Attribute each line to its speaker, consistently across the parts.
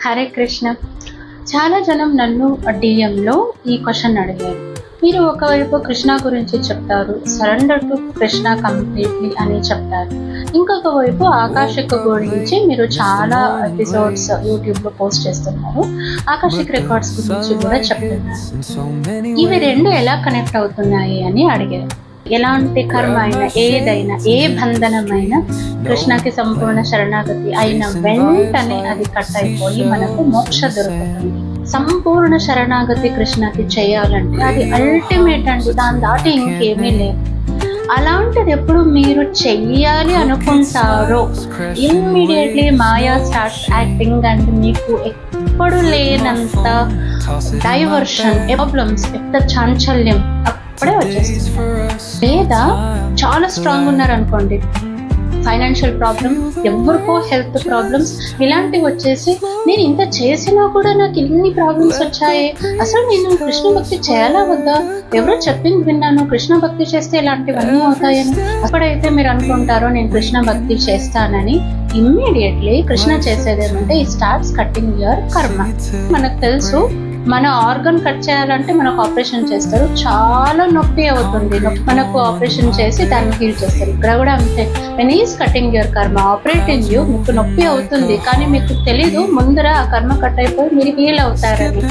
Speaker 1: హరే కృష్ణ. చాలా జనం నన్ను డిఎంలో ఈ క్వశ్చన్ అడిగారు. మీరు ఒకవైపు కృష్ణ గురించి చెప్తారు, సరెండర్ టు కృష్ణ కంప్లీట్లీ అని చెప్తారు. ఇంకొక వైపు ఆకాశిక్ గురించి మీరు చాలా ఎపిసోడ్స్ యూట్యూబ్లో పోస్ట్ చేస్తున్నారు. ఆకాశిక్ రికార్డ్స్ గురించి కూడా చెప్తున్నారు. ఇవి రెండు ఎలా కనెక్ట్ అవుతున్నాయి అని అడిగారు. ఎలాంటి కర్మ అయినా, ఏదైనా, ఏ బంధనమైనా కృష్ణకి సంపూర్ణ శరణాగతి అయిన వెంటనే అది కట్ అయిపోయి మనకు మోక్ష దొరుకుతుంది. సంపూర్ణ శరణాగతి కృష్ణకి చేయాలంటే అది అల్టిమేట్ అండి, దాని దాటి ఇంకేమీ లేదు. అలాంటిది ఎప్పుడు మీరు చెయ్యాలి అనుకుంటారో immediately Maya starts acting and మీకు ఎప్పుడు లేనంత డైవర్షన్, ప్రాబ్లమ్స్, పెద్ద చాంచల్యం అప్పుడే వచ్చేస్తుంది. లేదా చాలా స్ట్రాంగ్ ఉన్నారనుకోండి, ఫైనాన్షియల్ ప్రాబ్లమ్స్, ఎవరికో హెల్త్ ప్రాబ్లమ్స్, ఇలాంటివి వచ్చేసి నేను ఇంత చేసినా కూడా నాకు ఇన్ని ప్రాబ్లమ్స్ వచ్చాయి, అసలు నేను కృష్ణ భక్తి చేయాలా వద్దా, ఎవరో చెప్పింది విన్నాను కృష్ణ భక్తి చేస్తే ఇలాంటివన్నీ అవుతాయని. అప్పుడైతే మీరు అనుకుంటారో నేను కృష్ణ భక్తి చేస్తానని, ఇమ్మీడియట్లీ కృష్ణ చేసేది ఏమంటే ఈ స్టార్ట్స్ కట్టింగ్ యువర్ కర్మ. మనకు తెలుసు, మన ఆర్గన్ కట్ చేయాలంటే మనకు ఆపరేషన్ చేస్తారు, చాలా నొప్పి అవుతుంది. మనకు ఆపరేషన్ చేసి దాన్ని హీల్ చేస్తారు. ఇక్కడ కూడా అంతే, వెన్ ఈజ్ కటింగ్ యువర్ కర్మ, ఆపరేటింగ్ యూ, మీకు నొప్పి అవుతుంది కానీ మీకు తెలీదు ముందర ఆ కర్మ కట్ అయిపోయి మీరు హీల్ అవుతారని.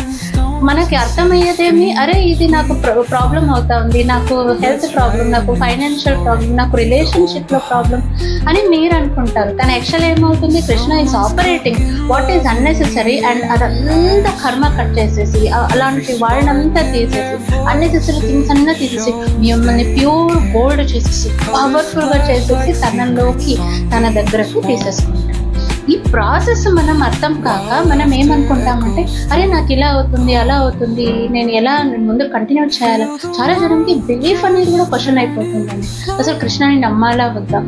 Speaker 1: మనకి అర్థమయ్యేదేమి, అరే ఇది నాకు ప్రాబ్లం అవుతా ఉంది, నాకు హెల్త్ ప్రాబ్లం, నాకు ఫైనాన్షియల్ ప్రాబ్లం, నాకు రిలేషన్షిప్లో ప్రాబ్లం అని మీరు అనుకుంటారు. కానీ యాక్చువల్ ఏమవుతుంది, Krishna is operating what is unnecessary and అదంతా కర్మ కట్ చేసేసి, అలాంటి వాళ్ళంతా తీసేసి, అన్నెసెసరీ థింగ్స్ అన్నా తీసేసి, మిమ్మల్ని ప్యూర్ గోల్డ్ చేసేసి, పవర్ఫుల్గా చేసేసి తనలోకి, తన దగ్గరకు తీసేసుకుంటారు. ఈ ప్రాసెస్ మనం అర్థం కాక మనం ఏమనుకుంటామంటే, అరే నాకు ఇలా అవుతుంది, అలా అవుతుంది, నేను ఎలా ముందు కంటిన్యూ చేయాలి. చాలా జనానికి బిలీఫ్ అనేది కూడా క్వశ్చన్ అయిపోతుందండి. అసలు కృష్ణని నమ్మాలా వద్దా.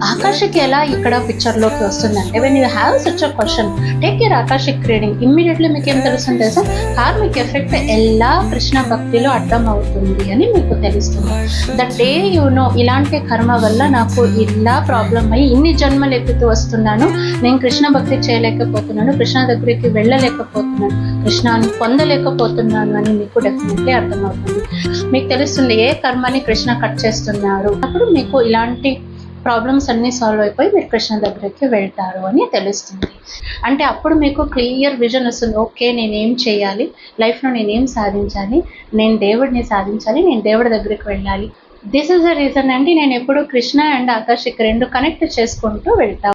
Speaker 1: ఆకాశిక్ ఎలా ఇక్కడ పిక్చర్లోకి వస్తుందంటే, when you have such a question, take your akashic reading, immediately మీకు ఏం తెలుస్తుంది తెలుసా, కార్మిక్ ఎఫెక్ట్ ఎలా కృష్ణ భక్తిలో అర్థం అవుతుంది అని మీకు తెలుస్తుంది. ద డే యూ నో ఇలాంటి కర్మ వల్ల నాకు ఇలా ప్రాబ్లం అయ్యి ఇన్ని జన్మలు ఎత్తుతూ వస్తున్నాను, నేను కృష్ణ భక్తి చేయలేకపోతున్నాను, కృష్ణ దగ్గరికి వెళ్ళలేకపోతున్నాను, కృష్ణాన్ని పొందలేకపోతున్నాను అని మీకు డెఫినెట్లీ అర్థమవుతుంది. మీకు తెలుస్తుంది ఏ కర్మని కృష్ణ కట్ చేస్తున్నారు. అప్పుడు మీకు ఇలాంటి ప్రాబ్లమ్స్ అన్నీ సాల్వ్ అయిపోయి మీరు కృష్ణ దగ్గరికి వెళ్తారు అని తెలుస్తుంది. అంటే అప్పుడు మీకు క్లియర్ విజన్ వస్తుంది, ఓకే నేనేం చేయాలి లైఫ్లో, నేనేం సాధించాలి, నేను దేవుడిని సాధించాలి, నేను దేవుడి దగ్గరికి వెళ్ళాలి. దిస్ ఈజ్ ద రీజన్ అండి నేను ఎప్పుడు కృష్ణ అండ్ ఆకాశిక్ రెండు కనెక్ట్ చేసుకుంటూ వెళ్తాను.